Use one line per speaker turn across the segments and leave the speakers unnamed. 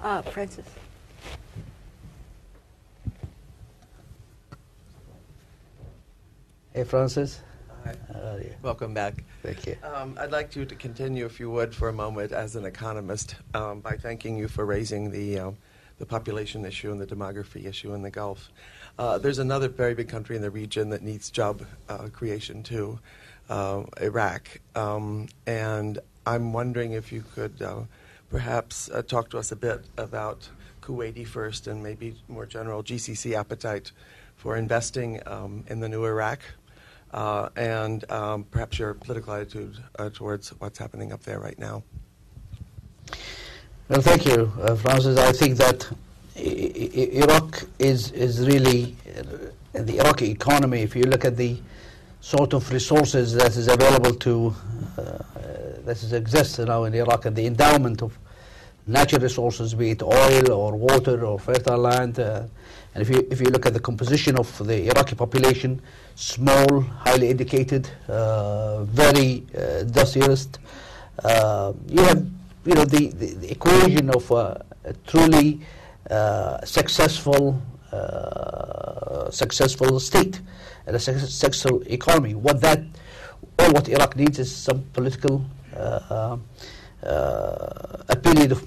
Francis.
Hey, Francis.
Hi. Welcome back.
Thank you.
I'd like you to continue, if you would, for a moment as an economist by thanking you for raising the population issue and the demography issue in the Gulf. There's another very big country in the region that needs job creation too, Iraq. And I'm wondering if you could perhaps talk to us a bit about Kuwaiti first and maybe more general GCC appetite for investing in the new Iraq. And perhaps your political attitude towards what's happening up there right now.
Well, thank you, Francis. I think that Iraq is really, the Iraqi economy, if you look at the sort of resources that is available to, exists now in Iraq, and the endowment of natural resources, be it oil or water or fertile land, and if you look at the composition of the Iraqi population, small, highly educated, very industrialist, you have the equation of a truly successful state and a successful economy. What Iraq needs is some political a period of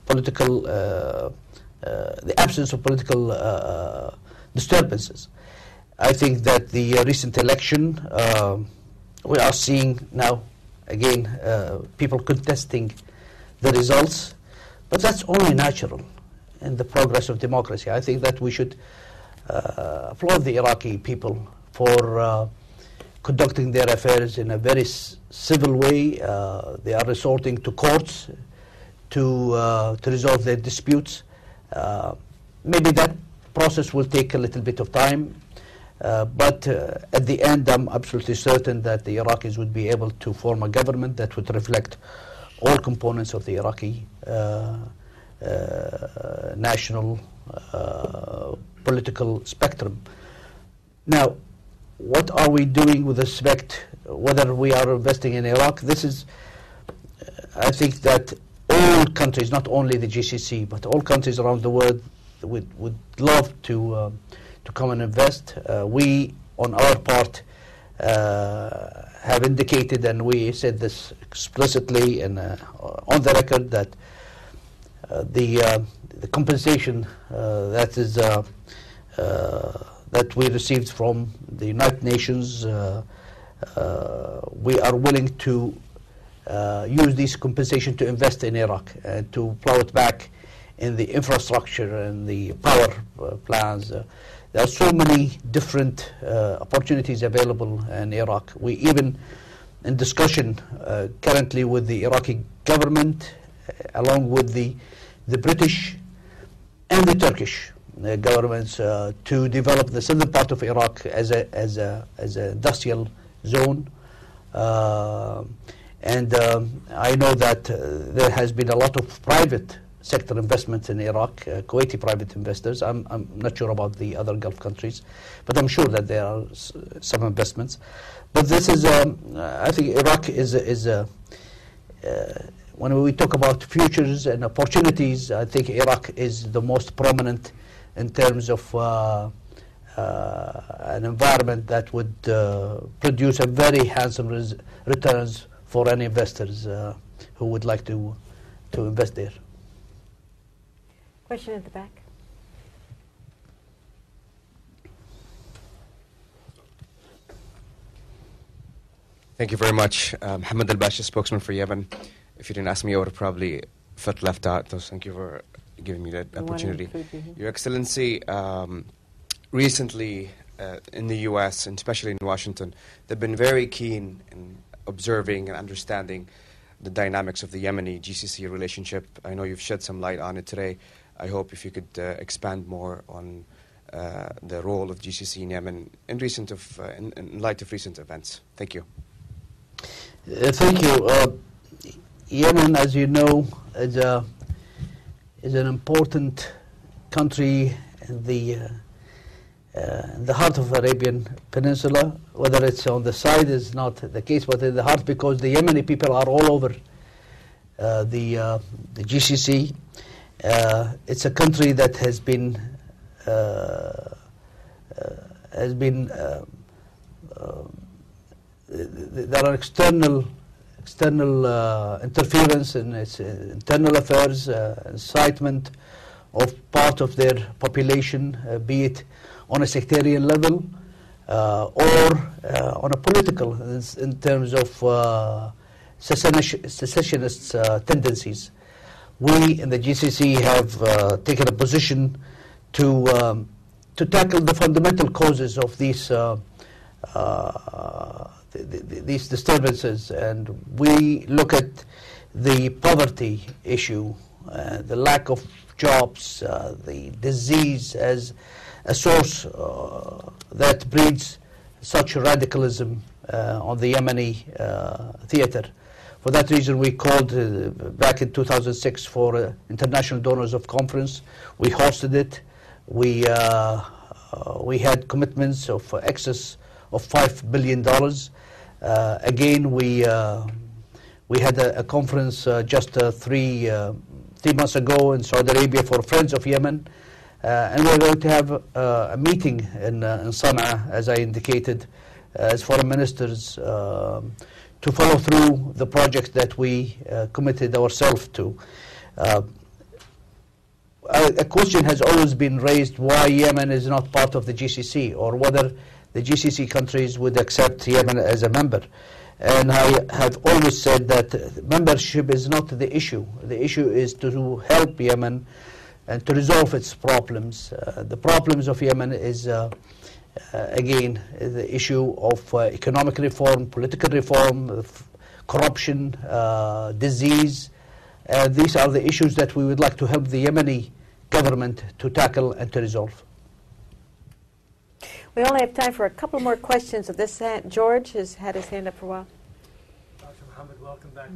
political the absence of political disturbances. I think that the recent election, we are seeing now again people contesting the results, but that's only natural in the progress of democracy. I think that we should applaud the Iraqi people for conducting their affairs in a very civil way. They are resorting to courts to resolve their disputes. Maybe that process will take a little bit of time, but at the end I'm absolutely certain that the Iraqis would be able to form a government that would reflect all components of the Iraqi national political spectrum. Now, what are we doing with respect whether we are investing in Iraq? This is, I think that all countries, not only the GCC, but all countries around the world would love to come and invest. We, on our part, have indicated, and we said this explicitly and on the record, that the compensation that we received from the United Nations, we are willing to use this compensation to invest in Iraq and to plow it back in the infrastructure and the power plants. There are so many different opportunities available in Iraq. We even in discussion currently with the Iraqi government, along with the British and the Turkish governments, to develop the southern part of Iraq as a industrial zone. And I know that there has been a lot of private sector investments in Iraq, Kuwaiti private investors. I'm not sure about the other Gulf countries, but I'm sure that there are some investments. But this is, I think Iraq is when we talk about futures and opportunities, I think Iraq is the most prominent in terms of an environment that would produce a very handsome returns for any investors who would like to invest there.
Question at the back.
Thank you very much. Mohammad al-Bashi, spokesman for Yemen. If you didn't ask me, I would have probably felt left out, so thank you for giving me that opportunity. Your Excellency, recently in the U.S., and especially in Washington, they've been very keen in observing and understanding the dynamics of the Yemeni GCC relationship. I know you've shed some light on it today. I hope if you could expand more on the role of GCC in Yemen in light of recent events. Thank you.
Thank you. Yemen, as you know, is an important country in the heart of Arabian Peninsula. Whether it's on the side is not the case, but in the heart, because the Yemeni people are all over the GCC, It's a country that has been there are external interference in its internal affairs, incitement of part of their population, be it on a sectarian level or on a political, in terms of secessionist tendencies. We in the GCC have taken a position to tackle the fundamental causes of these disturbances, and we look at the poverty issue, the lack of jobs, the disease as a source that breeds such radicalism on the Yemeni theater. For that reason, we called back in 2006 for International Donors of Conference. We hosted it. We had commitments of excess of $5 billion. Again, we had a conference just 3 months ago in Saudi Arabia for Friends of Yemen, and we're going to have a meeting in Sana'a, as I indicated, as foreign ministers, to follow through the projects that we committed ourselves to. A question has always been raised why Yemen is not part of the GCC, or whether the GCC countries would accept Yemen as a member. And I have always said that membership is not the issue. The issue is to help Yemen and to resolve its problems. The problems of Yemen is, again, the issue of economic reform, political reform, corruption, disease. These are the issues that we would like to help the Yemeni government to tackle and to resolve.
We only have time for a couple more questions of this hand. George has had his hand up for a while.
Dr. Mohammed, welcome back.